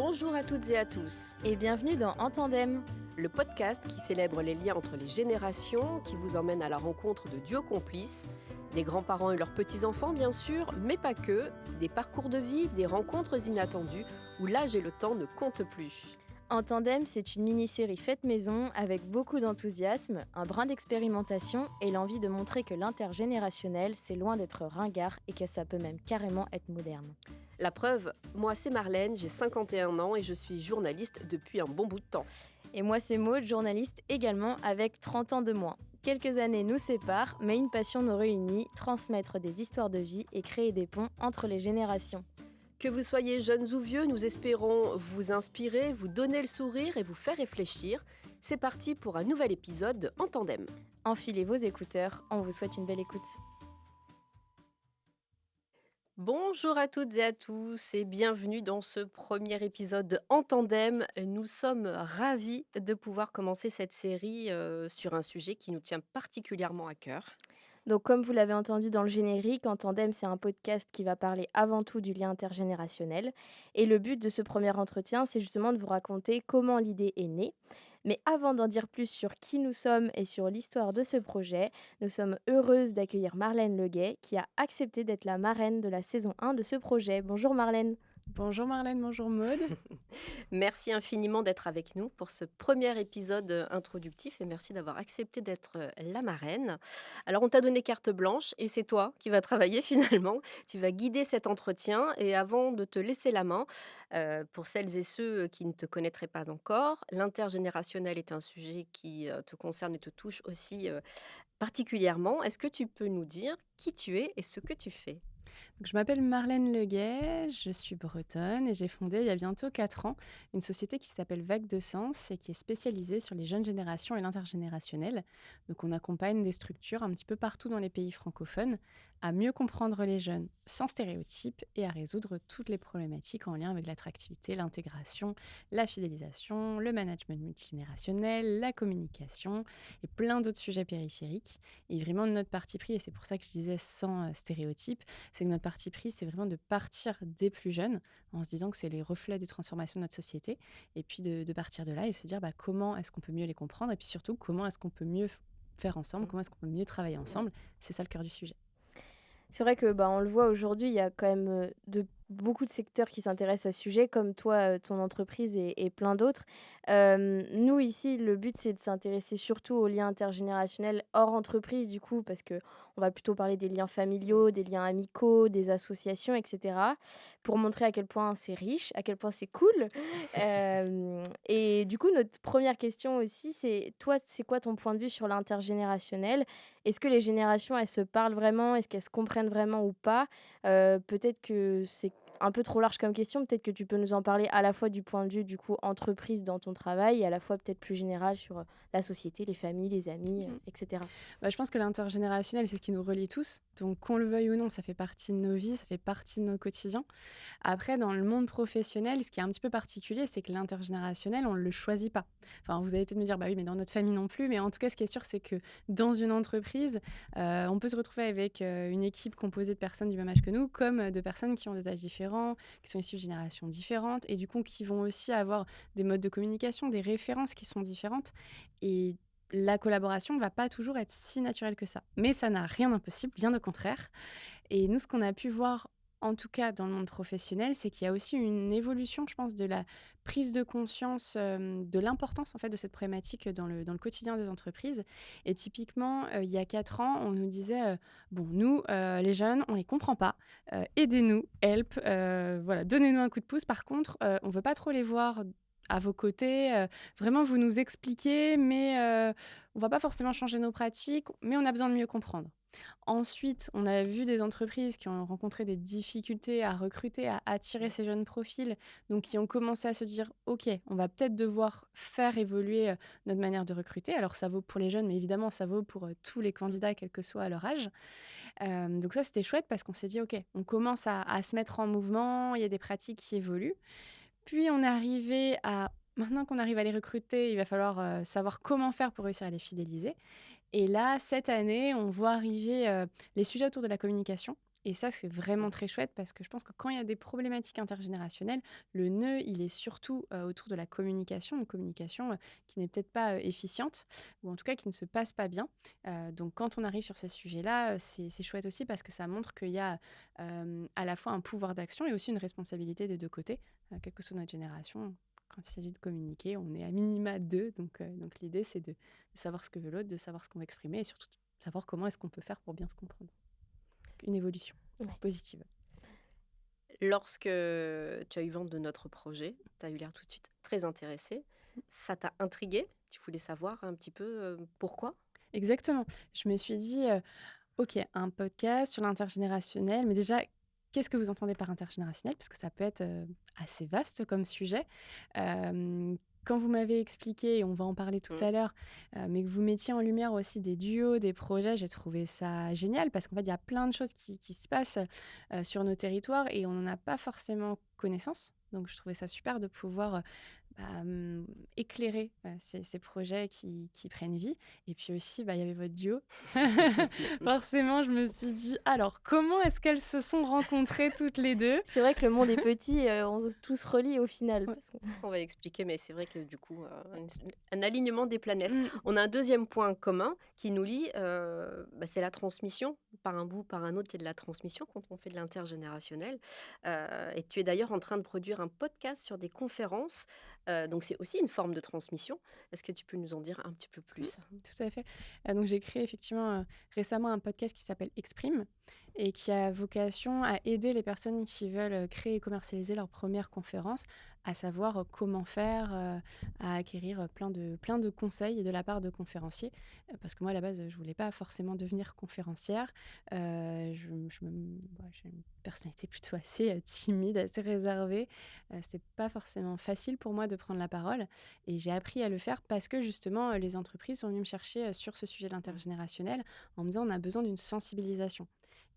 Bonjour à toutes et à tous, Et bienvenue dans En Tandem. le podcast qui célèbre les liens entre les générations, qui vous emmène à la rencontre de duos complices, des grands-parents et leurs petits-enfants bien sûr, mais pas que, des parcours de vie, des rencontres inattendues, où l'âge et le temps ne comptent plus. En Tandem, c'est une mini-série faite maison avec beaucoup d'enthousiasme, un brin d'expérimentation et l'envie de montrer que l'intergénérationnel, c'est loin d'être ringard et que ça peut même carrément être moderne. La preuve, moi c'est Marlène, j'ai 51 ans et je suis journaliste depuis un bon bout de temps. Et moi, c'est Maud, journaliste également avec 30 ans de moins. Quelques années nous séparent, mais une passion nous réunit, transmettre des histoires de vie et créer des ponts entre les générations. Que vous soyez jeunes ou vieux, nous espérons vous inspirer, vous donner le sourire et vous faire réfléchir. C'est parti pour un nouvel épisode de En Tandem. Enfilez vos écouteurs, on vous souhaite une belle écoute. Bonjour à toutes et à tous et bienvenue dans ce premier épisode de En Tandem. Nous sommes ravis de pouvoir commencer cette série sur un sujet qui nous tient particulièrement à cœur. Donc comme vous l'avez entendu dans le générique, En Tandem, c'est un podcast qui va parler avant tout du lien intergénérationnel. Et le but de ce premier entretien, c'est justement de vous raconter comment l'idée est née. Mais avant d'en dire plus sur qui nous sommes et sur l'histoire de ce projet, nous sommes heureuses d'accueillir Marlène Leguet, qui a accepté d'être la marraine de la saison 1 de ce projet. Bonjour Marlène. Bonjour Marlène, bonjour Maude. Merci infiniment d'être avec nous pour ce premier épisode introductif et merci d'avoir accepté d'être la marraine. Alors on t'a donné carte blanche et c'est toi qui vas travailler finalement. Tu vas guider cet entretien et avant de te laisser la main, pour celles et ceux qui ne te connaîtraient pas encore, l'intergénérationnel est un sujet qui te concerne et te touche aussi particulièrement. Est-ce que tu peux nous dire qui tu es et ce que tu fais? Donc, je m'appelle Marlène Leguet, je suis bretonne et j'ai fondé il y a bientôt 4 ans une société qui s'appelle Vague de Sens et qui est spécialisée sur les jeunes générations et l'intergénérationnel. Donc on accompagne des structures un petit peu partout dans les pays francophones à mieux comprendre les jeunes sans stéréotypes et à résoudre toutes les problématiques en lien avec l'attractivité, l'intégration, la fidélisation, le management multigénérationnel, la communication et plein d'autres sujets périphériques. Et vraiment notre parti pris, et c'est pour ça que je disais sans stéréotypes, c'est que notre parti pris, c'est vraiment de partir des plus jeunes en se disant que c'est les reflets des transformations de notre société et puis de partir de là et se dire comment est-ce qu'on peut mieux les comprendre et puis surtout comment est-ce qu'on peut mieux faire ensemble, comment est-ce qu'on peut mieux travailler ensemble. C'est ça le cœur du sujet. C'est vrai que on le voit aujourd'hui, il y a quand même beaucoup de secteurs qui s'intéressent à ce sujet, comme toi, ton entreprise et plein d'autres. Nous, ici, le but, c'est de s'intéresser surtout aux liens intergénérationnels hors entreprise, du coup, parce que on va plutôt parler des liens familiaux, des liens amicaux, des associations, etc., pour montrer à quel point c'est riche, à quel point c'est cool. Et du coup, notre première question aussi, c'est toi, c'est quoi ton point de vue sur l'intergénérationnel? Est-ce que les générations, elles se parlent vraiment? Est-ce qu'elles se comprennent vraiment ou pas? Peut-être que c'est un peu trop large comme question. Peut-être que tu peux nous en parler à la fois du point de vue, du coup, entreprise dans ton travail et à la fois peut-être plus général sur, la société, les familles, les amis, et cetera. Je pense que l'intergénérationnel, c'est ce qui nous relie tous. Donc, qu'on le veuille ou non, ça fait partie de nos vies, ça fait partie de notre quotidien. Après, dans le monde professionnel, ce qui est un petit peu particulier, c'est que l'intergénérationnel, on ne le choisit pas. Enfin, vous allez peut-être me dire, bah oui, mais dans notre famille non plus. Mais en tout cas, ce qui est sûr, c'est que dans une entreprise, on peut se retrouver avec une équipe composée de personnes du même âge que nous, comme de personnes qui ont des âges différents, qui sont issues de générations différentes, et du coup, qui vont aussi avoir des modes de communication, des références qui sont différentes. Et la collaboration ne va pas toujours être si naturelle que ça. Mais ça n'a rien d'impossible, bien au contraire. Et nous, ce qu'on a pu voir, en tout cas dans le monde professionnel, c'est qu'il y a aussi une évolution, je pense, de la prise de conscience de l'importance en fait de cette problématique dans le quotidien des entreprises. Et typiquement, il y a 4 ans, on nous disait bon, nous, les jeunes, on les comprend pas, aidez-nous, help, voilà, donnez-nous un coup de pouce. Par contre, on veut pas trop les voir à vos côtés, vraiment vous nous expliquez, mais on va pas forcément changer nos pratiques, mais on a besoin de mieux comprendre. Ensuite, on a vu des entreprises qui ont rencontré des difficultés à recruter, à attirer ces jeunes profils, donc qui ont commencé à se dire: «OK, on va peut-être devoir faire évoluer, notre manière de recruter». Alors ça vaut pour les jeunes, mais évidemment ça vaut pour, tous les candidats, quel que soit leur âge. Donc ça, c'était chouette parce qu'on s'est dit: «OK, on commence à se mettre en mouvement, il y a des pratiques qui évoluent». Puis on est arrivé à maintenant qu'on arrive à les recruter, il va falloir, savoir comment faire pour réussir à les fidéliser. Et là, cette année, on voit arriver, les sujets autour de la communication Et ça, c'est vraiment très chouette parce que je pense que quand il y a des problématiques intergénérationnelles, le nœud, il est surtout autour de la communication, une communication qui n'est peut-être pas efficiente ou en tout cas qui ne se passe pas bien. Donc quand on arrive sur ces sujets-là, c'est chouette aussi parce que ça montre qu'il y a à la fois un pouvoir d'action et aussi une responsabilité des deux côtés, quelle que soit notre génération. Quand il s'agit de communiquer, on est à minima deux. Donc l'idée, c'est de savoir ce que veut l'autre, de savoir ce qu'on va exprimer et surtout de savoir comment est-ce qu'on peut faire pour bien se comprendre. Une évolution Ouais. positive. Lorsque tu as eu vent de notre projet, tu as eu l'air tout de suite très intéressée. Ça t'a intriguée? Tu voulais savoir un petit peu, pourquoi? Exactement. Je me suis dit, «OK, un podcast sur l'intergénérationnel, mais déjà, qu'est-ce que vous entendez par intergénérationnel?» Parce que ça peut être, assez vaste comme sujet. Quand vous m'avez expliqué, et on va en parler tout Mmh. à l'heure, mais que vous mettiez en lumière aussi des duos, des projets, j'ai trouvé ça génial parce qu'en fait, il y a plein de choses qui se passent, sur nos territoires et on n'en a pas forcément connaissance. Donc je trouvais ça super de pouvoir, bah, éclairer, ces projets qui prennent vie et puis aussi, bah, il y avait votre duo. Forcément, je me suis dit: «Alors, comment est-ce qu'elles se sont rencontrées toutes les 2?» C'est vrai que le monde est petit, on se tous relie au final Ouais. parce que On va expliquer, mais c'est vrai que du coup, un alignement des planètes. Mmh. On a un deuxième point commun qui nous lie, bah, c'est la transmission. Par un bout, par un autre, il y a de la transmission quand on fait de l'intergénérationnel. Et tu es d'ailleurs en train de produire un podcast sur des conférences, donc c'est aussi une forme de transmission. Est-ce que tu peux nous en dire un petit peu Mmh, plus? tout à fait. Donc j'ai créé effectivement, récemment un podcast qui s'appelle «Exprime» et qui a vocation à aider les personnes qui veulent, créer et commercialiser leur première conférence, à savoir, comment faire, à acquérir, plein de conseils de la part de conférenciers. Parce que moi à la base, je voulais pas forcément devenir conférencière. J'ai une personnalité plutôt assez, timide, assez réservée. C'est pas forcément facile pour moi de prendre la parole. Et j'ai appris à le faire parce que justement, les entreprises sont venues me chercher, sur ce sujet de Mmh. l'intergénérationnel en me disant: «On a besoin d'une sensibilisation»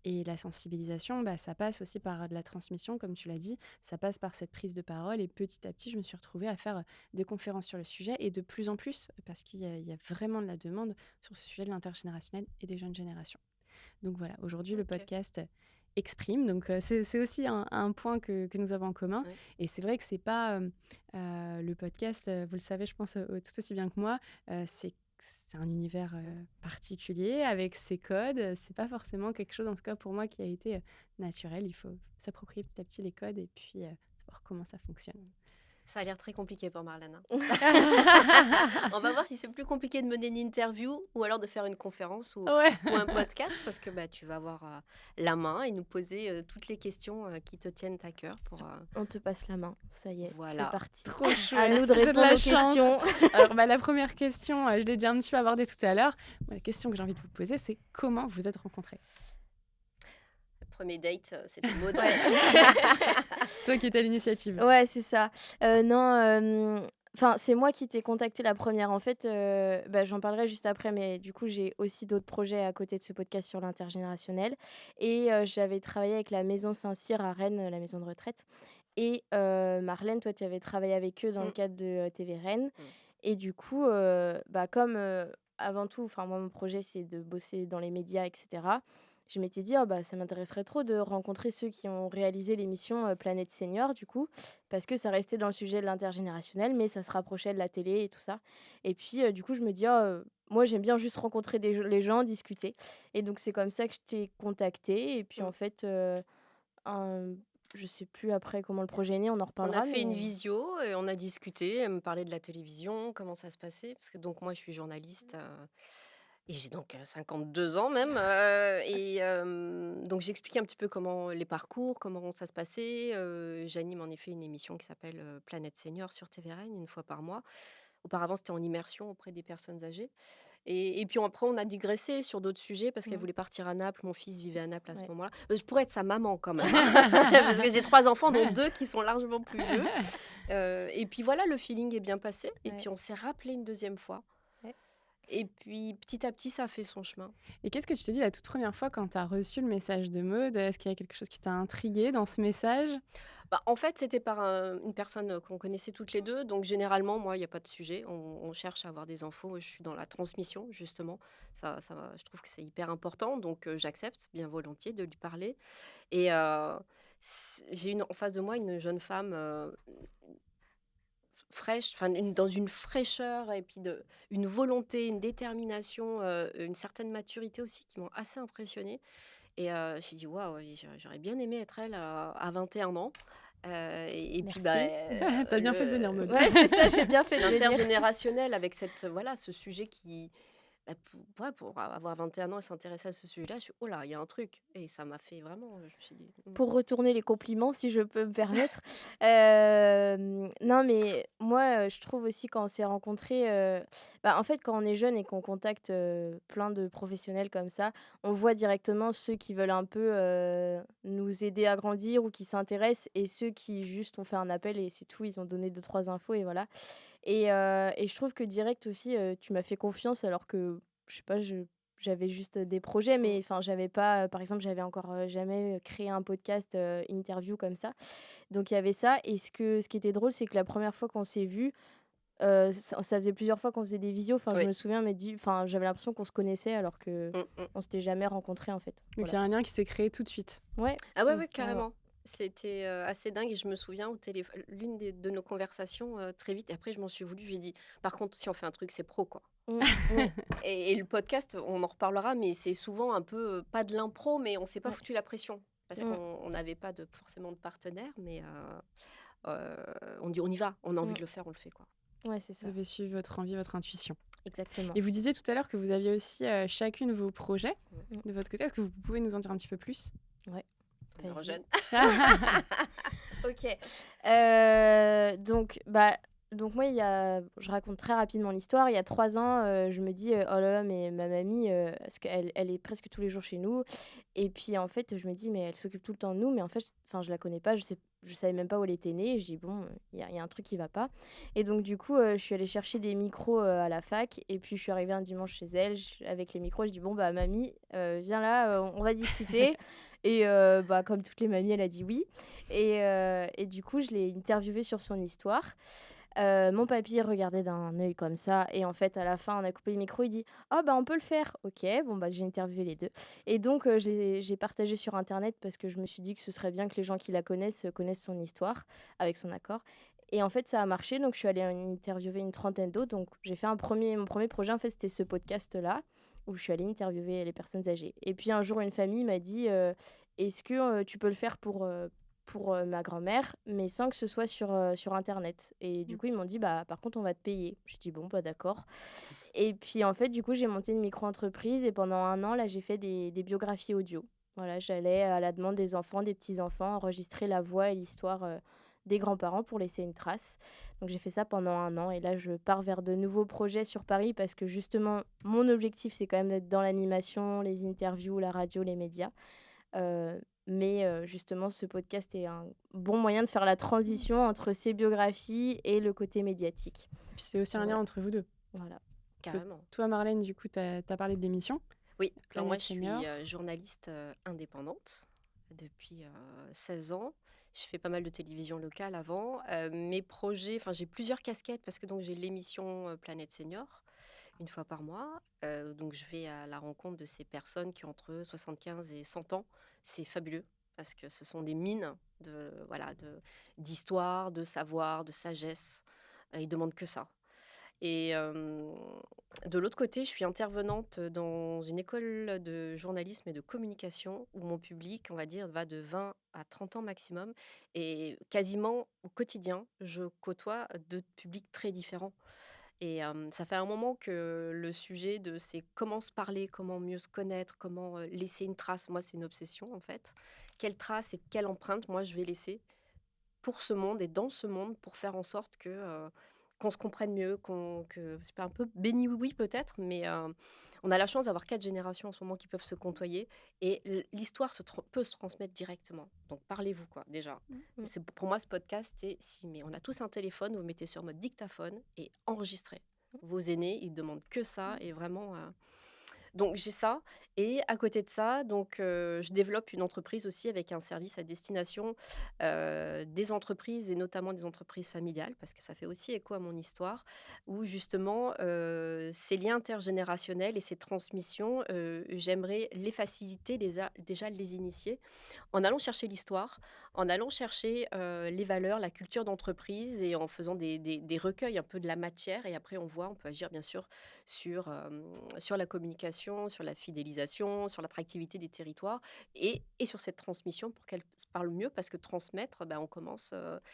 et la sensibilisation, bah, ça passe aussi par, de la transmission comme tu l'as dit. Ça passe par cette prise de parole et petit à petit, je me suis retrouvée à faire, des conférences sur le sujet et de plus en plus parce qu'il y a vraiment de la demande sur ce sujet de l'intergénérationnel et des jeunes générations. Donc voilà, aujourd'hui le OK. podcast exprime, donc c'est aussi un point que nous avons en commun Ouais. et c'est vrai que c'est pas, le podcast, vous le savez je pense, tout aussi bien que moi, c'est un univers, particulier avec ses codes, c'est pas forcément quelque chose en tout cas pour moi qui a été, naturel. Il faut s'approprier petit à petit les codes et puis, savoir comment ça fonctionne. Ça a l'air très compliqué pour Marlène, hein. On va voir si c'est plus compliqué de mener une interview ou alors de faire une conférence Ouais. ou un podcast parce que, bah, tu vas avoir, la main et nous poser, toutes les questions, qui te tiennent à cœur pour, on te passe la main. Ça y est, c'est voilà. parti. Trop À chouette, nous de j'ai de répondre la aux chance. questions. Alors, bah, la première question, je l'ai déjà un petit peu abordée tout à l'heure. La question que j'ai envie de vous poser, c'est comment vous êtes rencontrés? Le 1er date, c'était Maud. Ouais. C'est toi qui étais à l'initiative. Ouais, c'est ça. Non, enfin, c'est moi qui t'ai contacté la première. En fait, bah, j'en parlerai juste après, mais du coup, j'ai aussi d'autres projets à côté de ce podcast sur l'intergénérationnel et j'avais travaillé avec la Maison Saint-Cyr à Rennes, la maison de retraite et Marlène, toi, tu avais travaillé avec eux dans le Mmh, cadre de, TV Rennes mmh. et du coup, bah, comme, avant tout, enfin, moi, mon projet, c'est de bosser dans les médias et cetera. Je m'étais dit: «Oh, bah, ça m'intéresserait trop de rencontrer ceux qui ont réalisé l'émission, Planète Senior», du coup, parce que ça restait dans le sujet de l'intergénérationnel, mais ça se rapprochait de la télé et tout ça et puis, du coup, je me dis: «Oh, moi, j'aime bien juste rencontrer les gens, discuter» et donc c'est comme ça que je t'ai contacté et puis, en Mmh. fait, un je sais plus après comment le projet est né, on en On a reparlera, fait une mais visio et on a discuté. Elle me parlait de la télévision, comment ça se passait, parce que donc moi je suis journaliste, et j'ai donc, 52 ans même, et donc j'expliquais un petit peu comment les parcours, comment ça se passait. J'anime en effet une émission qui s'appelle, Planète Senior sur TVRN une fois par mois. Auparavant, c'était en immersion auprès des personnes âgées et puis après on a digressé sur d'autres sujets parce qu'elle mmh, voulait partir à Naples. Mon fils vivait à Naples à ce ouais. moment-là. Je pourrais être sa maman quand même, hein, parce que j'ai 3 enfants dont 2 qui sont largement plus vieux, et puis voilà, le feeling est bien passé et Ouais, puis on s'est rappelé une deuxième fois ouais. et puis petit à petit ça a fait son chemin. Et qu'est-ce que tu te dis la toute première fois quand tu as reçu le message de Maud? Est-ce qu'il y a quelque chose qui t'a intrigué dans ce message? Bah, en fait, c'était par une personne qu'on connaissait toutes les deux. Donc, généralement, moi, il n'y a pas de sujet. On cherche à avoir des infos. Je suis dans la transmission, justement. Je trouve que c'est hyper important. Donc, j'accepte bien volontiers de lui parler. Et j'ai en face de moi une jeune femme fraîche, enfin, dans une fraîcheur et puis une volonté, une détermination, une certaine maturité aussi qui m'ont assez impressionnée. Et j'ai dit: «Waouh, j'aurais bien aimé être elle à 21 ans». Et puis, bah, Merci. Tu bien fait de venir, Maud. Ouais, c'est ça, j'ai bien fait de venir. l'intergénérationnel avec voilà, ce sujet qui, bah, pour avoir 21 ans et s'intéresser à ce sujet-là, je suis: «Oh là, il y a un truc» et ça m'a fait vraiment, je me suis dit: Pour retourner les compliments, si je peux me permettre. Non, mais moi, je trouve aussi quand on s'est rencontrés, bah, en fait, quand on est jeune et qu'on contacte, plein de professionnels comme ça, on voit directement ceux qui veulent un peu, nous aider à grandir ou qui s'intéressent et ceux qui juste ont fait un appel et c'est tout, ils ont donné deux trois infos et voilà. Et je trouve que direct aussi, tu m'as fait confiance alors que, je sais pas, j'avais juste des projets, «Mmh, mais enfin, j'avais pas, par exemple, j'avais encore, jamais créé un podcast, interview comme ça. Donc il y avait ça et ce qui était drôle, c'est que la première fois qu'on s'est vus, ça faisait plusieurs fois qu'on faisait des visios. Enfin, je oui, me souviens, mais enfin, j'avais l'impression qu'on se connaissait alors qu'on mmh, mmh». s'était jamais rencontrés, en fait. Donc il Voilà. y a un lien qui s'est créé tout de suite. Ouais, Ah ouais, ouais, carrément. carrément. C'était, assez dingue et je me souviens au téléphone l'une de nos conversations, très vite et après je m'en suis voulu, je lui ai dit: «Par contre, si on fait un truc, c'est pro, quoi». Ouais, Et le podcast, on en reparlera, mais c'est souvent un peu, pas de l'impro, mais on s'est pas ouais. foutu la pression parce Mmh, qu'on n'avait pas forcément de partenaire, mais on dit: «On y va, on a envie mmh. de le faire, on le fait, quoi». Ouais, c'est Vous ça. avez suivi votre envie, votre intuition. Exactement. Et vous disiez tout à l'heure que vous aviez aussi, chacune vos projets Mmh. de votre côté. Est-ce que vous pouvez nous en dire un petit peu plus? Ouais, On est en vas-y. jeune. OK. Donc moi, je raconte très rapidement l'histoire. Il y a 3 ans, je me dis, «Oh là là, mais ma mamie, parce qu'elle est presque tous les jours chez nous» et puis, en fait, je me dis: «Mais elle s'occupe tout le temps de nous», mais en fait, enfin, je la connais pas, je savais même pas où elle était née. Je dis: «Bon, il y a un truc qui va pas» et donc du coup, je suis allée chercher des micros, à la fac et puis je suis arrivée un dimanche chez elle, avec les micros. Je dis: «Bon, bah, mamie, viens là, on va discuter» et bah, comme toutes les mamies, elle a dit oui et du coup, je l'ai interviewée sur son histoire. Mon papy regardait d'un œil comme ça et en fait, à la fin, on a coupé le micro, il dit: «Ah bah, on peut le faire». OK, bon, bah, j'ai interviewé les 2 et donc j'ai partagé sur internet parce que je me suis dit que ce serait bien que les gens qui la connaissent, connaissent son histoire avec son accord et en fait, ça a marché donc je suis allée en interviewer une trentaine d'autres donc j'ai fait mon premier projet, en fait, c'était ce podcast-là où je suis allée interviewer les personnes âgées et puis un jour, une famille m'a dit, «Est-ce que, tu peux le faire pour, ma grand-mère, mais sans que ce soit sur internet et du Mmh. coup, ils m'ont dit: «Bah, par contre, on va te payer». J'ai dit: «Bon, bah, d'accord» et puis, en fait, du coup, j'ai monté une micro-entreprise et pendant un an, là, j'ai fait des biographies audio. Voilà, j'allais à la demande des enfants, des petits-enfants, enregistrer la voix et l'histoire, des grands-parents pour laisser une trace. Donc j'ai fait ça pendant un an et là, je pars vers de nouveaux projets sur Paris parce que justement, mon objectif, c'est quand même d'être dans l'animation, les interviews, la radio, les médias. Mais justement, ce podcast est un bon moyen de faire la transition entre ces biographies et le côté médiatique. Et puis c'est aussi un lien Voilà, entre vous 2. voilà. Parce que Carrément. toi, Marlène, du coup, tu as parlé de l'émission Oui, alors moi Planète je suis, Senior. journaliste, indépendante depuis, 16 ans. Je fais pas mal de télévision locale avant. Mes projets, enfin j'ai plusieurs casquettes parce que donc j'ai l'émission, Planète Senior, une fois par mois. Donc je vais à la rencontre de ces personnes qui ont entre 75 et 100 ans. C'est fabuleux parce que ce sont des mines voilà, d'histoire, de savoir, de sagesse. Ils demandent que ça. Et de l'autre côté, je suis intervenante dans une école de journalisme et de communication où mon public, on va dire, va de 20 à 30 ans maximum. Et quasiment au quotidien, je côtoie 2 publics très différents. Et ça fait un moment que le sujet de c'est comment se parler, comment mieux se connaître, comment, laisser une trace. Moi, c'est une obsession, en fait. Quelle trace et quelle empreinte, moi, je vais laisser pour ce monde et dans ce monde pour faire en sorte qu'on se comprenne mieux, que c'est pas un peu béni oui oui peut-être, mais on a la chance d'avoir 4 générations en ce moment qui peuvent se côtoyer et l'histoire peut se transmettre directement. Donc parlez-vous quoi déjà. Mmh mh. C'est pour moi ce podcast, c'est si mais on a tous un téléphone, vous mettez sur mode dictaphone et enregistrez. Vos aînés, ils demandent que ça et vraiment Donc j'ai ça et à côté de ça, donc je développe une entreprise aussi avec un service à destination, des entreprises et notamment des entreprises familiales parce que ça fait aussi écho à mon histoire où justement, ces liens intergénérationnels et ces transmissions, j'aimerais les faciliter, déjà les initier en allant chercher l'histoire, en allant chercher, les valeurs, la culture d'entreprise et en faisant des recueils un peu de la matière et après on peut agir bien sûr sur la communication, sur la fidélisation, sur l'attractivité des territoires et sur cette transmission pour qu'elle se parle mieux parce que transmettre, bah,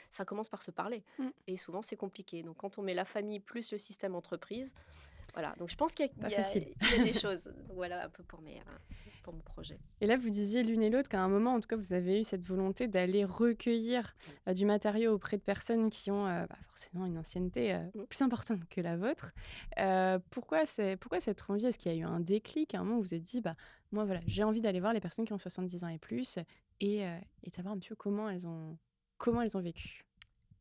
ça commence par se parler Mmh. et souvent c'est compliqué. Donc quand on met la famille plus le système entreprise, voilà, donc je pense qu'il y a il Pas y a facile. il y a des choses. Donc voilà un peu pour mon projet. Et là, vous disiez l'une et l'autre qu'à un moment, en tout cas, vous avez eu cette volonté d'aller recueillir, Mmh. du matériau auprès de personnes qui ont, forcément une ancienneté, Mmh. plus importante que la vôtre. Pourquoi cette envie? Est-ce qu'il y a eu un déclic à un moment où vous vous êtes dit: «Bah, moi, voilà, j'ai envie d'aller voir les personnes qui ont 70 ans et plus et de savoir un petit peu comment elles ont vécu?»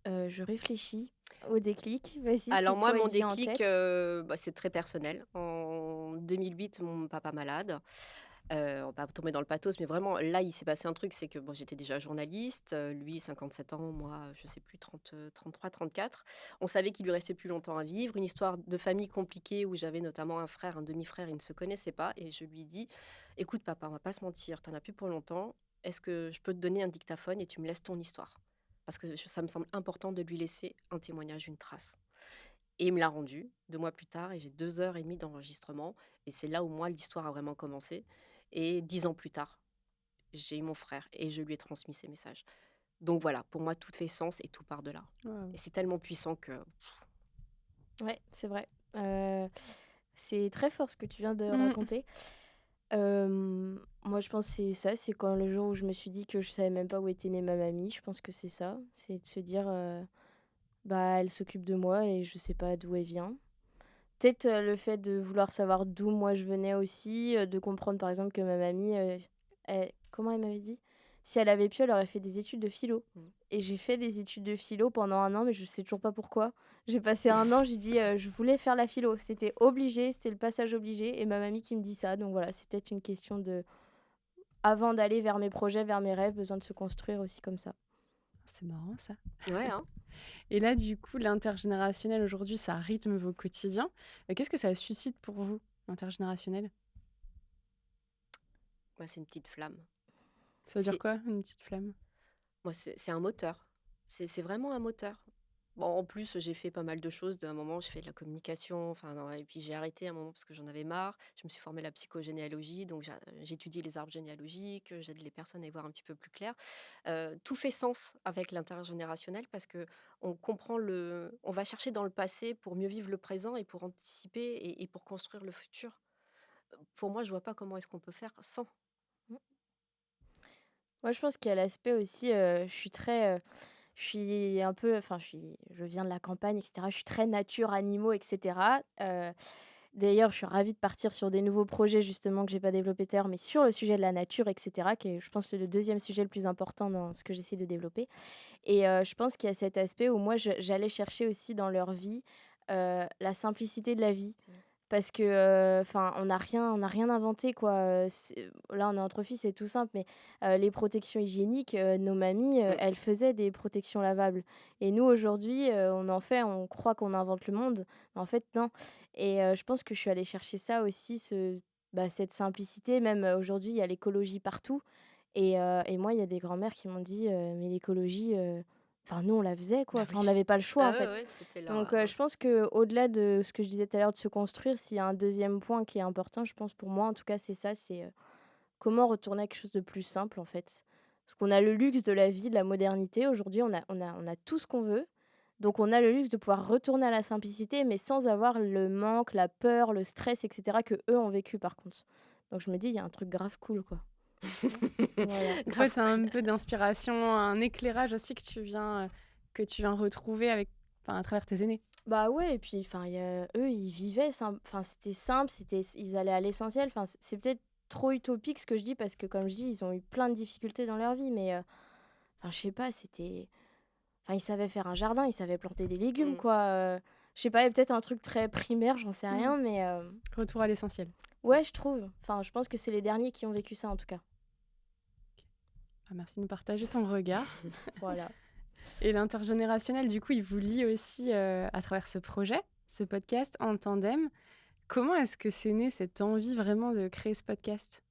Je réfléchis au déclic. Vas-y, Alors si moi, toi, il mon te vient en déclic, tête. bah, c'est très personnel. En 2008, mon papa malade, on va pas tomber dans le pathos, mais vraiment là, il s'est passé un truc, c'est que bon, j'étais déjà journaliste, lui 57 ans, moi, je sais plus 30, 33, 34. On savait qu'il lui restait plus longtemps à vivre, une histoire de famille compliquée où j'avais notamment un frère, un demi-frère, ils ne se connaissaient pas et je lui dis: «Écoute papa, on va pas se mentir, tu en as plus pour longtemps. Est-ce que je peux te donner un dictaphone et tu me laisses ton histoire?» Parce que ça me semble important de lui laisser un témoignage, une trace. Et il me l'a rendu 2 mois plus tard et j'ai 2 heures et demie d'enregistrement et c'est là où moi l'histoire a vraiment commencé et 10 ans plus tard, j'ai eu mon frère et je lui ai transmis ces messages. Donc voilà, pour moi tout fait sens et tout part de là Waouh. et c'est tellement puissant que Ouais, c'est vrai. C'est très fort ce que tu viens de Mmh. raconter. Moi, je pense que c'est ça, c'est quand le jour où je me suis dit que je savais même pas où était née ma mamie, je pense que c'est ça. C'est de se dire, bah, elle s'occupe de moi et je sais pas d'où elle vient. Peut-être, le fait de vouloir savoir d'où moi je venais aussi, de comprendre par exemple que ma mamie, comment elle m'avait dit? Si elle avait pu, elle aurait fait des études de philo mmh. et j'ai fait des études de philo pendant 1 an, mais je sais toujours pas pourquoi. J'ai passé 1 an, j'ai dit, je voulais faire la philo. C'était obligé, c'était le passage obligé et ma mamie qui me dit ça, donc voilà, c'est peut-être une question de avant d'aller vers mes projets, vers mes rêves, besoin de se construire aussi comme ça. C'est marrant ça. Ouais, hein. Et là, du coup, l'intergénérationnel aujourd'hui, ça rythme vos quotidiens. Qu'est-ce que ça suscite pour vous, l'intergénérationnel? Ouais, c'est une petite flamme. Ça veut dire C'est quoi, une petite flamme? Moi, c'est un moteur. C'est vraiment un moteur. Bon, en plus, j'ai fait pas mal de choses. D'un moment, j'ai fait de la communication, enfin, non, et puis j'ai arrêté à un moment parce que j'en avais marre. Je me suis formée à la psychogénéalogie, donc j'étudie les arbres généalogiques, j'aide les personnes à y voir un petit peu plus clair. Tout fait sens avec l'intergénérationnel parce que on va chercher dans le passé pour mieux vivre le présent et pour anticiper et pour construire le futur. Pour moi, je vois pas comment est-ce qu'on peut faire sans. Moi, je pense qu'il y a l'aspect aussi, je suis très, je suis un peu enfin, je viens de la campagne et cetera. Je suis très nature, animaux et cetera. D'ailleurs, je suis ravie de partir sur des nouveaux projets justement que j'ai pas développés tout à l'heure, mais sur le sujet de la nature et cetera, qui est, je pense, le deuxième sujet le plus important dans ce que j'essaie de développer et je pense qu'il y a cet aspect où moi j'allais chercher aussi dans leur vie, la simplicité de la vie. Mmh. Parce que, enfin, on n'a rien inventé quoi, c'est là, on est entre filles, c'est tout simple, mais les protections hygiéniques, nos mamies, Mmh. elles faisaient des protections lavables et nous, aujourd'hui, on croit qu'on invente le monde, mais en fait, non et je pense que je suis allée chercher ça aussi, cette simplicité. Même, aujourd'hui, il y a l'écologie partout et moi, il y a des grands-mères qui m'ont dit: «Mais l'écologie, enfin, nous, on la faisait quoi, Ah enfin, on oui. n'avait pas le choix, Ah en ouais, fait». ouais, c'était Donc, là, hein. je pense que au delà de ce que je disais tout à l'heure de se construire, s'il y a un deuxième point qui est important, je pense pour moi en tout cas, c'est ça, c'est, comment retourner à quelque chose de plus simple en fait. Parce qu'on a le luxe de la vie, de la modernité. Aujourd'hui, on a tout ce qu'on veut. Donc on a le luxe de pouvoir retourner à la simplicité, mais sans avoir le manque, la peur, le stress et cetera qu'eux ont vécu par contre. Donc je me dis: «Il y a un truc grave cool, quoi». Voilà. En fait, Grave. c'est un peu d'inspiration, un éclairage aussi que tu viens retrouver à travers tes aînés. Bah, ouais et puis enfin, eux, ils vivaient enfin, c'était simple, ils allaient à l'essentiel. Enfin, c'est peut-être trop utopique ce que je dis parce que comme je dis, ils ont eu plein de difficultés dans leur vie, mais enfin, je sais pas, ils savaient faire un jardin, ils savaient planter des légumes, Mmh. quoi, Je sais pas, il y a peut-être un truc très primaire, j'en sais Mmh. rien, mais Retour à l'essentiel. ouais, je trouve. Enfin, je pense que c'est les derniers qui ont vécu ça, en tout cas. Ah, merci de nous partager ton regard. Voilà. Et l'intergénérationnel, du coup, il vous lie aussi, à travers ce projet, ce podcast en tandem. Comment est-ce que c'est né cette envie vraiment de créer ce podcast?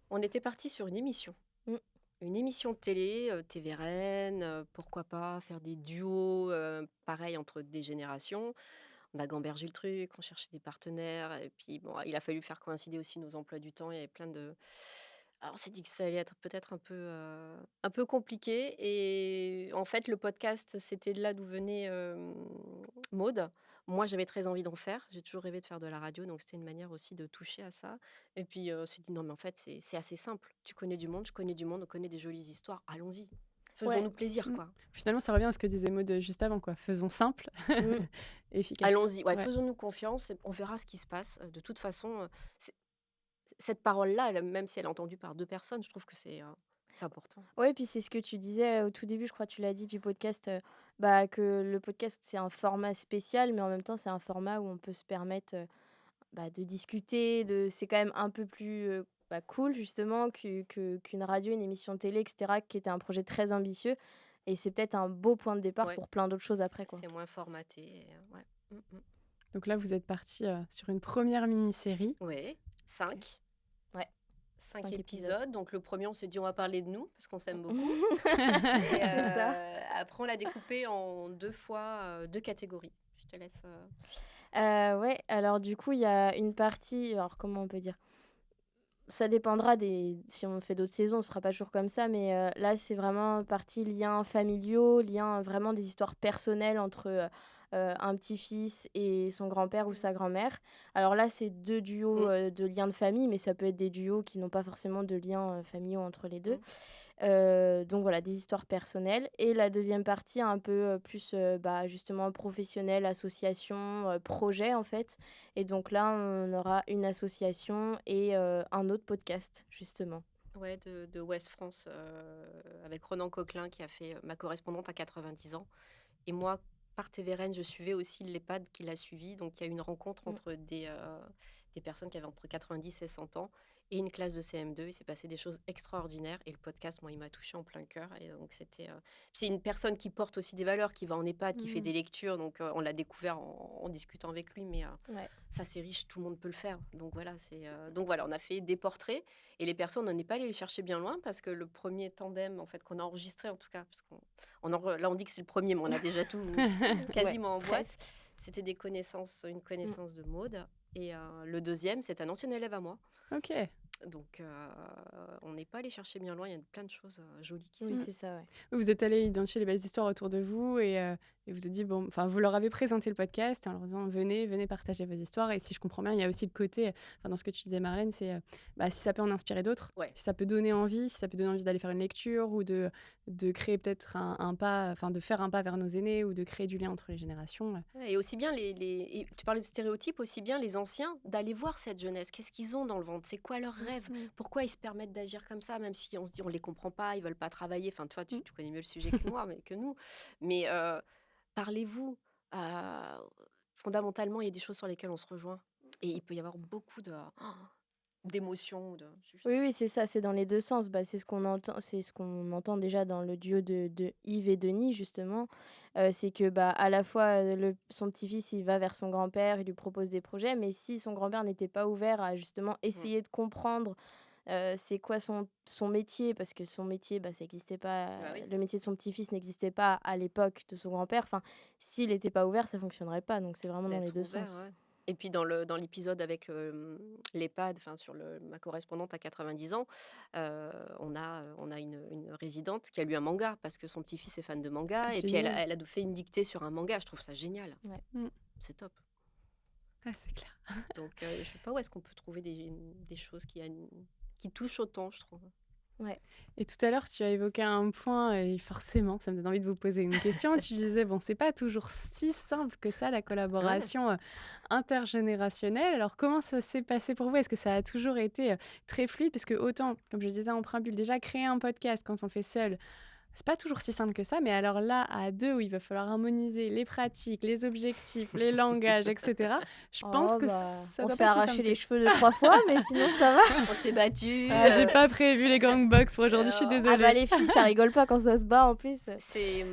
On était parti sur une émission. Mmh. Une émission de télé, TVRN, pourquoi pas faire des duos, pareil entre des générations. On a gambergé le truc, on cherchait des partenaires et puis bon, il a fallu faire coïncider aussi nos emplois du temps. Il y avait plein de alors on s'est dit que ça allait être peut-être un peu compliqué et en fait, le podcast, c'était de là d'où venait, Maud. Moi, j'avais très envie d'en faire. J'ai toujours rêvé de faire de la radio, donc c'était une manière aussi de toucher à ça et puis, on s'est dit: «Non, mais en fait, c'est assez simple. Tu connais du monde, je connais du monde, on connaît des jolies histoires. Allons-y, Ouais. faisons-nous plaisir, Mmh. quoi. Finalement, ça revient à ce que disait Maud, juste avant, quoi. Faisons simple, Mmh. et efficace. Allons-y, ouais, Ouais. faisons-nous confiance et on verra ce qui se passe». De toute façon, c'est cette parole-là, même si elle est entendue par 2 personnes, je trouve que c'est important. Ouais, puis c'est ce que tu disais, au tout début, je crois que tu l'as dit du podcast, bah, que le podcast, c'est un format spécial, mais en même temps, c'est un format où on peut se permettre, bah, de discuter, c'est quand même un peu plus, bah, cool justement qu'une radio, une émission de télé et cetera, qui était un projet très ambitieux et c'est peut-être un beau point de départ Ouais, pour plein d'autres choses après, quoi. c'est moins formaté et ouais. Mmh. Donc là, vous êtes partis, sur une première mini-série. Ouais, 5. Ouais, 5 5 épisodes. épisodes. Donc le premier, on s'est dit: «On va parler de nous» parce qu'on s'aime beaucoup et C'est ça. après on l'a découpé en 2 fois, 2 catégories. Je te laisse, Ouais, alors du coup, il y a une partie alors comment on peut dire? Ça dépendra des si on fait d'autres saisons, ce sera pas toujours comme ça, mais là, c'est vraiment partie liens familiaux, liens vraiment des histoires personnelles entre, un petit-fils et son grand-père ou sa grand-mère. Alors là, c'est 2 duos, mmh, de liens de famille, mais ça peut être des duos qui n'ont pas forcément de liens, familiaux entre les 2. mmh. Donc voilà, des histoires personnelles et la deuxième partie un peu, plus, bah, justement professionnelle, association, projet en fait et donc là, on aura une association et un autre podcast justement. Ouais, de Ouest France, avec Ronan Coquelin qui a fait, Ma correspondante à 90 ans et moi, par TVRN, je suivais aussi l'EHPAD qui l'a suivi. Donc il y a eu une rencontre Mmh. entre des personnes qui avaient entre 90 et 100 ans et une classe de CM2. Il s'est passé des choses extraordinaires et le podcast, moi, il m'a touchée en plein cœur et donc c'est une personne qui porte aussi des valeurs, qui va en EHPAD, qui fait Mmh. des lectures, donc on l'a découvert en discutant avec lui, mais Ouais. ça, c'est riche, tout le monde peut le faire. Donc voilà, on a fait des portraits et les personnes, on n'est pas allé les chercher bien loin parce que le premier tandem, en fait, qu'on a enregistré en tout cas, parce là, on dit que c'est le premier, mais on a déjà tout Ouais, quasiment en boîte. presque. C'était une Mmh. connaissance de Maud et le deuxième, c'est un ancien élève à moi. OK. Donc on n'est pas allé chercher bien loin, il y a plein de choses, jolies qui se Oui, Mmh. c'est passent. ça, ouais. Vous êtes allés identifier les belles histoires autour de vous, et vous êtes dit, bon, enfin, vous leur avez présenté le podcast en leur disant: «Venez, venez partager vos histoires», et si je comprends bien, il y a aussi le côté, enfin, dans ce que tu disais, Marlène, c'est, bah, si ça peut en inspirer d'autres, Ouais. si ça peut donner envie, si ça peut donner envie d'aller faire une lecture ou de créer peut-être un pas, enfin, de faire un pas vers nos aînés ou de créer du lien entre les générations. Ouais et aussi bien et tu parlais de stéréotypes, aussi bien les anciens, d'aller voir cette jeunesse. Qu'est-ce qu'ils ont dans le ventre? C'est quoi leurs rêves? Mmh. Pourquoi ils se permettent d'agir comme ça? Même si on se dit: «On les comprend pas, ils veulent pas travailler». Enfin, toi, Mmh. tu connais mieux le sujet que moi, mais que nous. Mais parlez-vous. Heu, Fondamentalement, il y a des choses sur lesquelles on se rejoint et il peut y avoir beaucoup d'émotions, de juste Oui, oui, c'est ça, c'est dans les 2 sens. Bah, c'est ce qu'on entend déjà dans le duo de Yves et Denis justement. C'est que, bah, à la fois, son petit-fils, il va vers son grand-père, il lui propose des projets, mais si son grand-père n'était pas ouvert à justement mmh, essayer de comprendre, c'est quoi son métier, parce que son métier, bah, ça existait pas, bah, oui, le métier de son petit-fils n'existait pas à l'époque de son grand-père. Enfin, s'il n'était pas ouvert, ça fonctionnerait pas, donc c'est vraiment dans les d'être 2 ouvert, sens. ouais et puis dans l'épisode avec, l'EHPAD, enfin sur ma correspondante à 90 ans, on a une résidente qui a lu un manga parce que son petit-fils est fan de manga et puis elle Génial. a elle a fait une dictée sur un manga. Je trouve ça génial, Ouais. Mmh. c'est top. Ah, c'est clair. Donc je sais pas où est-ce qu'on peut trouver des choses qui touchent autant, je trouve. Ouais. Et tout à l'heure, tu as évoqué un point, et forcément, ça me donne envie de vous poser une question. Tu disais, bon, c'est pas toujours si simple que ça, la Ouais. collaboration, intergénérationnelle. Alors, comment ça s'est passé pour vous? Est-ce que ça a toujours été, très fluide? Parce que autant, comme je disais en préambule, déjà créer un podcast quand on le fait seul, C'est pas toujours si simple que ça, mais alors là, à 2 où il va falloir harmoniser les pratiques, les objectifs, les langages et cetera, je pense Oh que bah, ça on doit s'est pas être si arraché simple les que cheveux 2-3 fois, mais sinon ça va. On s'est battus, ah, j'ai pas prévu les gangbox pour aujourd'hui, je suis Ah bah désolée. les filles, ça rigole pas quand ça se bat en plus. c'est,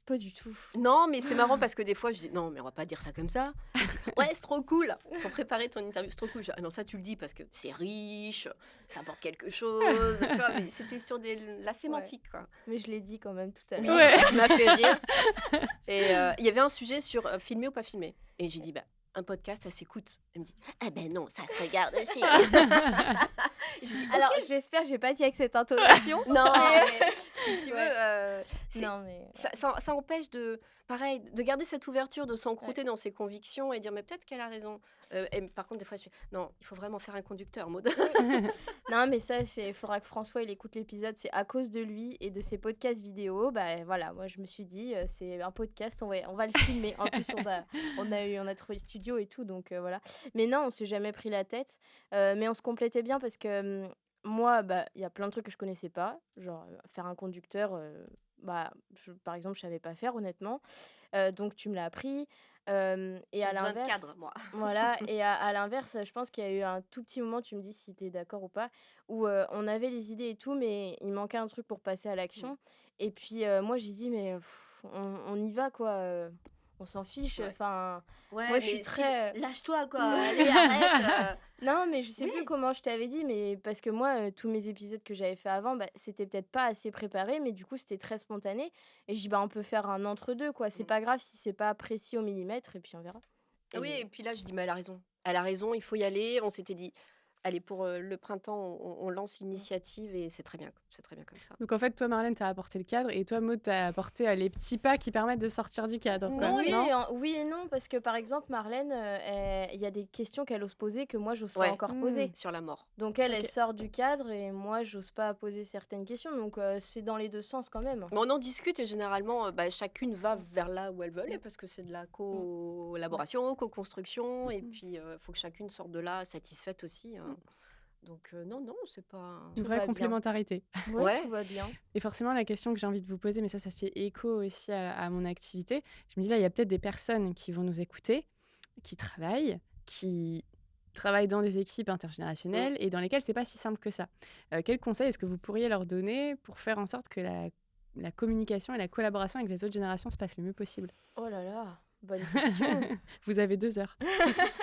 Pas du tout. non, mais c'est marrant parce que des fois, je dis: «Non, mais on va pas dire ça comme ça». Il me dit: «Ouais, c'est trop cool pour préparer ton interview, c'est trop cool». Je dis: «Ah non, ça tu le dis parce que c'est riche, ça apporte quelque chose», tu vois? Mais c'était sur la Ouais. sémantique, quoi. Mais je l'ai dit quand même tout à Oui, l'heure. Ouais. tu m'as fait rire et il y avait un sujet sur, filmer ou pas filmer et j'ai dit: «Bah, un podcast, ça s'écoute». Elle me dit: «Ah ben non, ça se regarde aussi». J'ai dit: Alors «OK». j'espère que j'ai pas dit avec cette intonation. Non, mais si tu veux, Ouais. c'est Non mais ça empêche pareil, de garder cette ouverture, de s'encrouter dans ses convictions et dire: «Mais peut-être qu'elle a raison». Et par contre, des fois, je fais: «Non, il faut vraiment faire un conducteur, Maud». non mais ça il faudra que François il écoute l'épisode, c'est à cause de lui et de ses podcasts vidéo. Bah voilà, moi je me suis dit c'est un podcast, on va le filmer. En plus on a trouvé le studio et tout donc voilà. Mais non, on s'est jamais pris la tête. Mais on se complétait bien parce que moi bah il y a plein de trucs que je connaissais pas, genre faire un conducteur bah par exemple, je savais pas faire honnêtement. Donc tu me l'as appris. Et J'ai à besoin de l'inverse, cadre, moi. voilà, et à l'inverse, je pense qu'il y a eu un tout petit moment, tu me dis si tu es d'accord ou pas, où on avait les idées et tout, mais il manquait un truc pour passer à Mmh. l'action. Et puis moi, j'ai dit, mais on y va, quoi. On s'en fiche. Ouais. Enfin, moi, Ouais, je suis mais style, très. lâche-toi, quoi. Allez, arrête. Non, mais je sais plus Oui. comment je t'avais dit, mais parce que moi, tous mes épisodes que j'avais fait avant, bah, c'était peut-être pas assez préparé, mais du coup, c'était très spontané. Et je dis, bah, on peut faire un entre-deux, quoi. C'est Mmh. pas grave si c'est pas précis au millimètre, et puis on verra. Oui, et Et puis là, je dis: «Mais elle a raison. Elle a raison, il faut y aller». On s'était dit: «Allez, pour, le printemps, on lance l'initiative» et c'est très bien comme ça. Donc en fait, toi, Marlène, tu as apporté le cadre et toi, Maud, tu as apporté, les petits pas qui permettent de sortir du cadre, quoi, Non, non? oui et non, parce que par exemple, Marlène, il y a des questions qu'elle ose poser que moi, j'ose pas ouais, encore Mmh, poser. sur la mort. Donc elle OK. sort du cadre et moi, j'ose pas poser certaines questions. Donc c'est dans les deux sens quand même. Mais on en discute et généralement, bah, chacune va Mm. vers là où elle veut aller Mm. parce que c'est de la Mm. Ouais. collaboration, co-construction et Mm. puis, il faut que chacune sorte de là satisfaite aussi, hein. Mm. Donc, non, non, c'est pas Une Tout vraie va bien. complémentarité. Ouais, tout ouais. va bien. Et forcément, la question que j'ai envie de vous poser, mais ça fait écho aussi à mon activité. Je me dis là, il y a peut-être des personnes qui vont nous écouter, qui travaillent dans des équipes Mmh. intergénérationnelles et dans lesquelles c'est pas si simple que ça. Quels conseils est-ce que vous pourriez leur donner pour faire en sorte que la communication et la collaboration avec les autres générations se passent le mieux possible? Oh là là, bonne question. Vous avez 2 heures.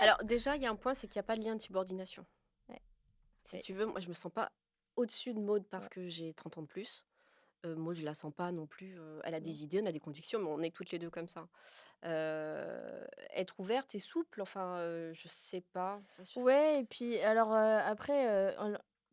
Alors déjà, il y a un point, c'est qu'il y a pas de lien de subordination. Ouais, Si ouais, tu veux, moi, je me sens pas au-dessus de Maud parce ouais, que j'ai 30 ans de plus. Maud, je la sens pas non plus, elle a non. des idées, on a des convictions, mais on est toutes les 2 comme ça. Être ouverte et souple, enfin, je sais pas, enfin, je s Ouais, et puis alors après,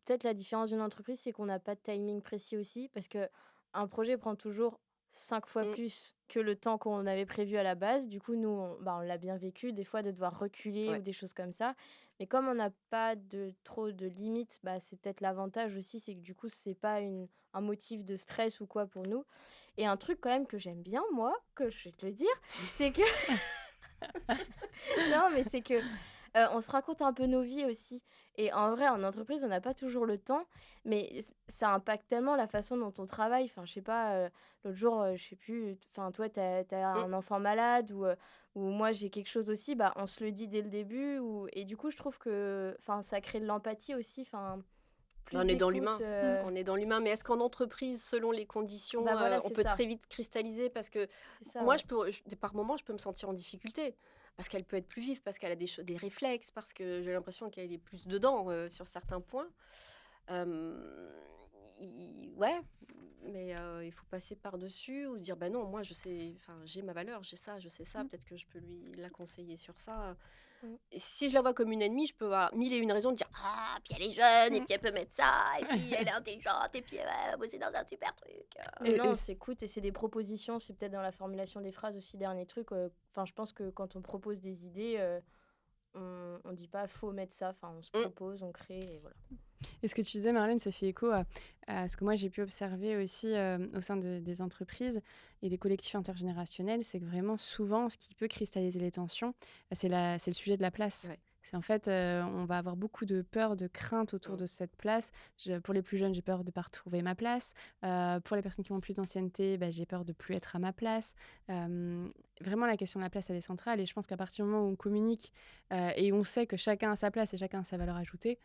peut-être la différence d'une entreprise, c'est qu'on n'a pas de timing précis aussi, parce que un projet prend toujours 5 fois mmh, plus que le temps qu'on avait prévu à la base. Du coup, nous, bah, on l'a bien vécu, des fois de devoir reculer ou ouais. des choses comme ça. Mais comme on n'a pas de trop de limites, bah, c'est peut-être l'avantage aussi, c'est que du coup, c'est pas un motif de stress ou quoi pour nous. Et un truc quand même que j'aime bien, moi, que je vais te le dire, c'est que non, mais c'est que, on se raconte un peu nos vies aussi et en vrai, en entreprise, on n'a pas toujours le temps, mais ça impacte tellement la façon dont on travaille. Enfin, je sais pas, l'autre jour, je sais plus, enfin, toi, t'as Mmh. un enfant malade ou moi, j'ai quelque chose aussi, bah, on se le dit dès le début et du coup, je trouve que, enfin, ça crée de l'empathie aussi, enfin, Bah, plus on est dans d'écoute, l'humain. On est dans l'humain, mais est-ce qu'en entreprise, selon les bah, conditions, voilà, on c'est peut ça. très vite cristalliser? Parce que C'est ça, moi, ouais. par moments, je peux me sentir en difficulté, parce qu'elle peut être plus vive, parce qu'elle a des réflexes, parce que j'ai l'impression qu'elle est plus dedans, sur certains points. Hem, ouais, mais il faut passer par-dessus ou se dire: «Bah, non, moi, je sais, enfin, j'ai ma valeur, j'ai ça, je sais ça, Mmh, peut-être que je peux la conseiller sur ça». mmh, Et si je la vois comme une ennemie, je peux avoir mille et une raisons de dire: «Ah, puis elle est jeune et Mmh. puis elle peut mettre ça et puis elle est intelligente et puis elle va bosser dans un super truc». mais Et non, on c s'écoute et c'est des propositions, c'est peut-être dans la formulation des phrases aussi, dernier truc, enfin, je pense que quand on propose des idées, on dit pas: «Faut mettre ça», enfin, on se Mmh. propose, on crée et voilà. Et ce que tu disais, Marlène, ça fait écho à ce que moi j'ai pu observer aussi au sein des entreprises et des collectifs intergénérationnels. C'est que vraiment, souvent, ce qui peut cristalliser les tensions, c'est le sujet de la place. Ouais. C'est en fait, on va avoir beaucoup de peur, de crainte autour Mmh. de cette place. Pour les plus jeunes, j'ai peur de pas retrouver ma place. Pour les personnes qui ont plus d'ancienneté, bah, j'ai peur de plus être à ma place. Hem, Vraiment la question de la place, elle est centrale et je pense qu'à partir du moment où on communique, et on sait que chacun a sa place et chacun a sa valeur ajoutée,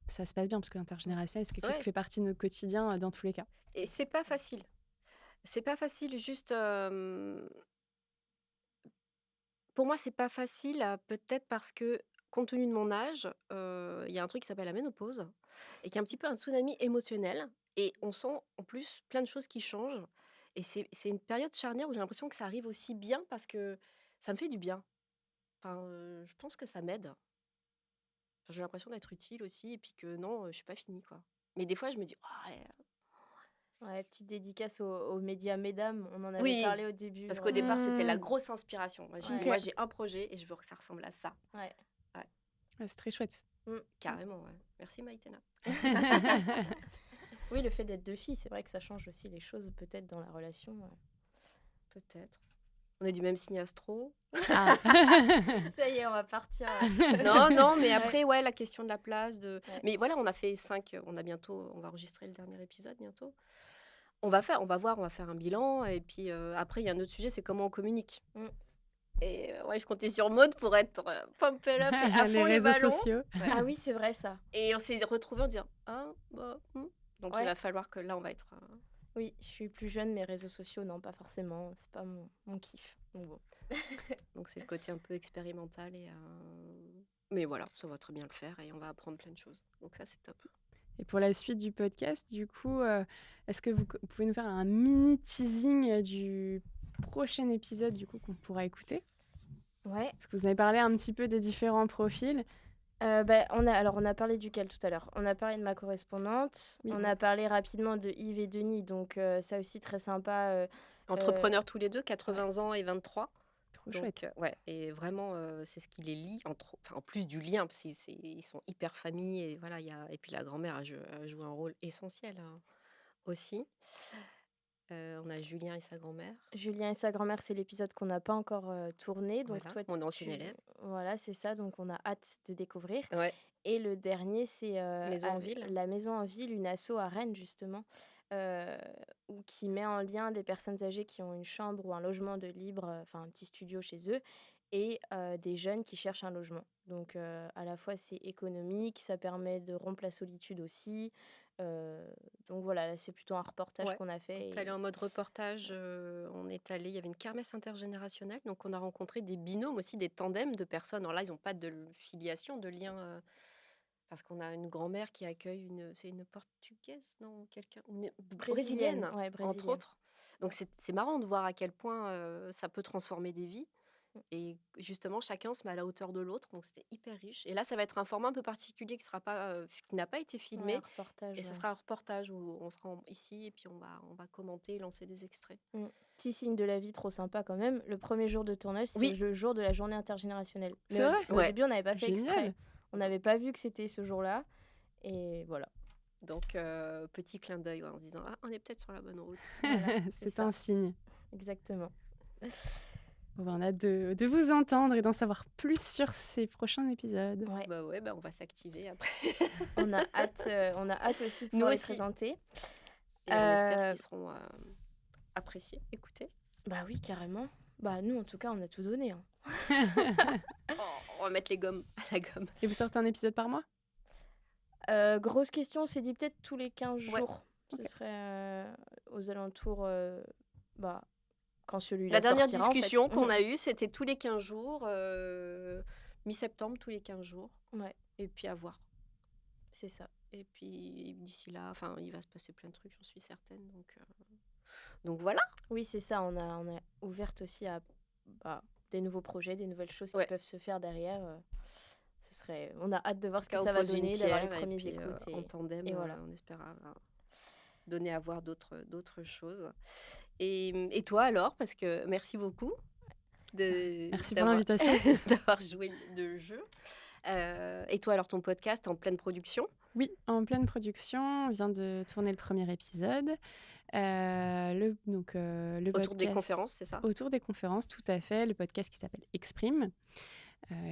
ça se passe bien parce que l'intergénérationnel, c'est quelque chose qui Ouais fait partie de notre quotidien, dans tous les cas. et c'est pas facile. C'est pas facile juste, pour moi, c'est pas facile, peut-être parce que, compte tenu de mon âge, il y a un truc qui s'appelle la ménopause et qui est un petit peu un tsunami émotionnel et on sent en plus plein de choses qui changent et c'est une période charnière où j'ai l'impression que ça arrive aussi bien parce que ça me fait du bien. Enfin, je pense que ça m'aide. Enfin, j'ai l'impression d'être utile aussi et puis que non, je suis pas finie, quoi. Mais des fois, je me dis: «Ah ouais». Ouais, petite dédicace aux médias Mesdames, on en avait Oui, parlé au début, parce qu'au départ, c'était la Mmh. grosse inspiration. Moi, j'ai dit: Ouais, «Moi, OK. j'ai un projet et je veux que ça ressemble à ça». ouais. Ouais, Ouais, c'est très chouette. Mmh. carrément, ouais. Merci Maïtena. Oui, le fait d'être 2 filles, c'est vrai que ça change aussi les choses peut-être dans la relation, Peut-être. On est du même signe astro. Ah! Ça y est, on va partir, Non, non, mais Ouais, après, ouais, la question de la place, ouais. mais voilà, on a fait 5. On va enregistrer le dernier épisode bientôt. On va voir, on va faire un bilan et puis, après, il y a un autre sujet, c'est comment on communique Mmh. et ouais, je comptais sur Maud pour être, pump it up et à Les fond les réseaux ballons. sociaux. Ouais Ah oui, c'est vrai ça. et on s'est retrouvés en disant: «Ah, bah, donc il Ouais, va falloir que là, on va être, oui, je suis plus jeune, mes réseaux sociaux, non, pas forcément, c'est pas mon kiff, donc bon. donc c'est le côté un peu expérimental et mais voilà, ça va très bien le faire et on va apprendre plein de choses. Donc ça, c'est top. Et pour la suite du podcast, du coup, est-ce que vous pouvez nous faire un mini teasing, du prochain épisode, du coup, qu'on pourra écouter? Ouais, Parce que vous avez parlé un petit peu des différents profils. bah, on a parlé duquel tout à l'heure? On a parlé de ma correspondante, Oui, on Mmh. a parlé rapidement de Yves et Denis, donc ça aussi très sympa, heu, Entrepreneurs tous les 2, ouais, 80 ans et 23. trop Donc, chouette. ouais et vraiment, c'est ce qui les lie en plus du lien, parce qu'ils ils sont hyper famille et voilà, il y a et puis la grand-mère a joué un rôle essentiel, aussi. On a Julien et sa grand-mère, Julien et sa grand-mère, c'est l'épisode qu'on n'a pas encore, tourné, donc voilà, toi mon ancien tu élève. voilà, c'est ça, donc on a hâte de découvrir Ouais, et le dernier, c'est, maison en ville. la Maison en Ville, une asso à Rennes justement, heu, ou qui met en lien des personnes âgées qui ont une chambre ou un logement de libre, enfin un petit studio chez eux et des jeunes qui cherchent un logement. Donc à la fois c'est économique, ça permet de rompre la solitude aussi, heu, donc voilà, là c'est plutôt un reportage Ouais, qu'on a on fait est allé et en mode reportage, il y avait une kermesse intergénérationnelle, donc on a rencontré des binômes aussi, des tandems de personnes. Alors là, ils ont pas de filiation, de lien, parce qu'on a une grand-mère qui accueille c'est une portugaise? Non, quelqu'un une brésilienne, brésilienne, ouais, entre brésilienne. autres. Donc c'est marrant de voir à quel point, ça peut transformer des vies Mmh. et justement chacun se met à la hauteur de l'autre, donc c'était hyper riche et là, ça va être un format un peu particulier qui n'a pas été Ouais, un filmé et reportage, ce ouais. sera un reportage où on sera ici et puis on va commenter et lancer des extraits. Mmh. Petit signe de la vie trop sympa quand même, le premier jour de tournage, c'est Oui, le jour de la journée intergénérationnelle. C'est vrai? Mais au ouais, début, on n'avait pas fait exprès. Génial! On donc n'avait pas vu que c'était ce jour-là et voilà. petit clin d'œil, ouais, en se disant: «Ah, on est peut-être sur la bonne route». Voilà, c'est C'est ça, un signe. exactement. Bon, bah, on a hâte de vous entendre et d'en savoir plus sur ces prochains épisodes. Ouais, Bah, ouais, bah, on va s'activer après. on a hâte aussi de Nous pouvoir les aussi présenter. et on espère Heu, qu'ils seront, appréciés, écoutés. Bah oui, carrément. Bah nous, en tout cas, on a tout donné, hein. Oh, on va mettre les gommes à la gomme. Et vous sortez un épisode par mois? Grosse question, on s'est dit peut-être tous les 15 Ouais, jours. Ce OK, serait, aux alentours, bah, quand la celui-là dernière sortira, en fait. discussion qu'on a eue, c'était tous les 15 jours, mi-septembre, tous les 15 jours Ouais, et puis à voir c'est ça. et puis d'ici là, enfin, il va se passer plein de trucs, j'en suis certaine donc voilà. Oui, c'est ça, on a ouverte aussi à, bah, des nouveaux projets, des nouvelles choses qui Ouais, peuvent se faire derrière, ce serait on a hâte de voir ce que chacun ça va oppose une donner, d'avoir les pierre et premiers puis, écoutes en tandem, et voilà. on espère donner à voir d'autres choses et toi alors? Parce que merci beaucoup merci pour d'avoir l'invitation. d'avoir joué le jeu. Et toi alors ton podcast en pleine production? Oui, en pleine production, on vient de tourner le premier épisode. Le Autour des podcast conférences, c'est ça? autour des conférences, tout à fait, le podcast qui s'appelle Exprime.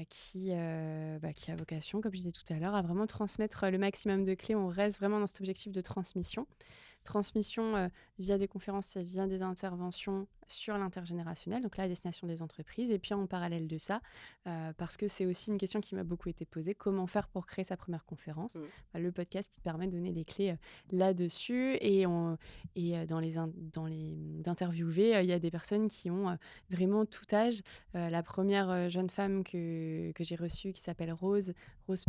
qui a vocation, comme je disais tout à l'heure, à vraiment transmettre le maximum de clés. On reste vraiment dans cet objectif de transmission. Transmission via des conférences, via des interventions sur l'intergénérationnel, donc là à destination des entreprises. Et puis en parallèle de ça, parce que c'est aussi une question qui m'a beaucoup été posée, comment faire pour créer sa première conférence? Mmh. Le podcast qui te permet de donner les clés là-dessus. Et dans les d'interviewer, il y a des personnes qui ont vraiment tout âge. La première jeune femme que j'ai reçue qui s'appelle Rose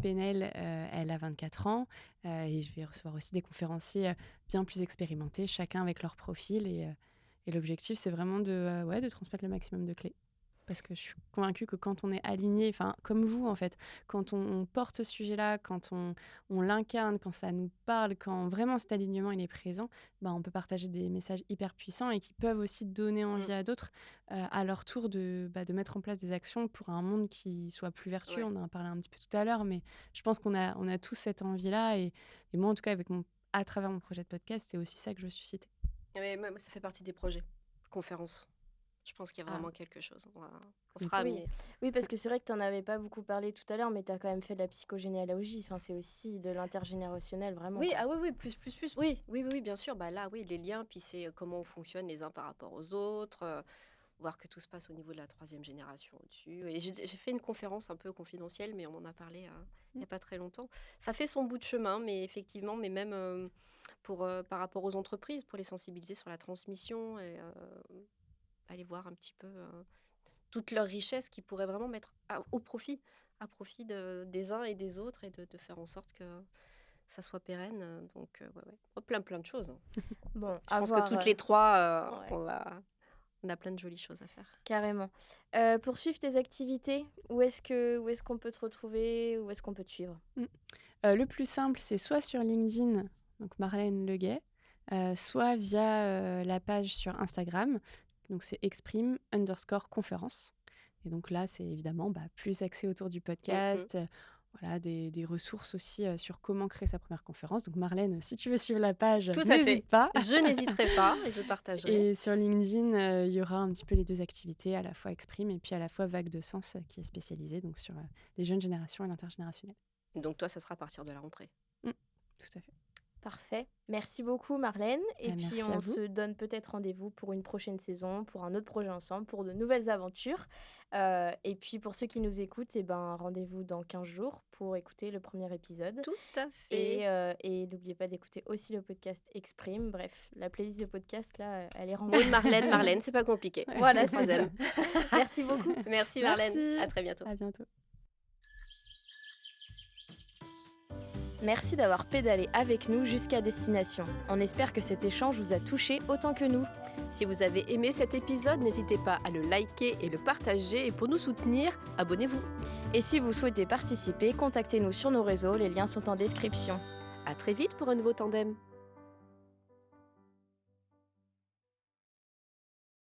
Penel, elle a 24 ans. Et je vais recevoir aussi des conférenciers bien plus expérimentés, chacun avec leur profil. Et l'objectif, c'est vraiment de transmettre le maximum de clés. Parce que je suis convaincue que quand on est aligné, enfin, comme vous, en fait, quand on porte ce sujet-là, quand on l'incarne, quand ça nous parle, quand vraiment cet alignement il est présent, on peut partager des messages hyper puissants et qui peuvent aussi donner Mmh. envie à d'autres, à leur tour, de mettre en place des actions pour un monde qui soit plus vertueux. Ouais. On en a parlé un petit peu tout à l'heure, mais je pense qu'on a tous cette envie-là. Et moi, en tout cas, à travers mon projet de podcast, c'est aussi ça que je veux susciter. Ouais, moi, ça fait partie des projets. Conférences. Je pense qu'il y a Ah. vraiment quelque chose. On Mm. sera Oui. amenés. Oui, parce que c'est vrai que tu en avais pas beaucoup parlé tout à l'heure, mais tu as quand même fait de la psychogénéalogie. Enfin, c'est aussi de l'intergénérationnel, vraiment, Oui, quoi. ah oui, oui, plus. Oui, oui, oui, oui, bien sûr. Bah là, oui, les liens, puis c'est comment on fonctionne les uns par rapport aux autres, voir que tout se passe au niveau de la troisième génération au-dessus. Et j'ai fait une conférence un peu confidentielle, mais on en a parlé il n'y a pas très longtemps. Ça fait son bout de chemin, mais effectivement, mais même par rapport aux entreprises, pour les sensibiliser sur la transmission et aller voir un petit peu toute leur richesse qu'ils pourraient vraiment mettre au profit, à profit des uns et des autres et de faire en sorte que ça soit pérenne. Donc, ouais, ouais. Oh, plein de choses, hein. Bon, Je à pense que voir, toutes les trois, ouais, on a plein de jolies choses à faire. carrément. Pour suivre tes activités, où est-ce qu'on peut te retrouver? Où est-ce qu'on peut te suivre? Mm. Le plus simple, c'est soit sur LinkedIn, donc Marlène Leguet, soit via la page sur Instagram, donc c'est exprime_conférence. Et donc là, c'est évidemment plus axé autour du Mhm. podcast, voilà, des ressources aussi sur comment créer sa première conférence. Donc Marlène, si tu veux suivre la page, Tout à fait. n'hésite pas. Je n'hésiterai pas et je partagerai. Et sur LinkedIn, il y aura un petit peu les deux activités, à la fois Exprime et puis à la fois Vague de Sens, qui est spécialisée donc sur les jeunes générations et l'intergénérationnel. Donc toi, ça sera à partir de la rentrée. Mm, tout à fait. Parfait. Merci beaucoup, Marlène. Et puis, Merci à on vous. se donne peut-être rendez-vous pour une prochaine saison, pour un autre projet ensemble, pour de nouvelles aventures. Et puis, pour ceux qui nous écoutent, rendez-vous dans 15 jours pour écouter le premier épisode. Tout à fait. Et n'oubliez pas d'écouter aussi le podcast Exprime. Bref, la playlist de podcast, là, elle est Maud, remplie. Marlène, c'est pas compliqué. Ouais, Voilà, Les c'est trois ça. M. Merci beaucoup. Merci Marlène. Merci. À très bientôt. À bientôt. Merci d'avoir pédalé avec nous jusqu'à destination. On espère que cet échange vous a touché autant que nous. Si vous avez aimé cet épisode, n'hésitez pas à le liker et le partager. Et pour nous soutenir, abonnez-vous. Et si vous souhaitez participer, contactez-nous sur nos réseaux, les liens sont en description. À très vite pour un nouveau tandem.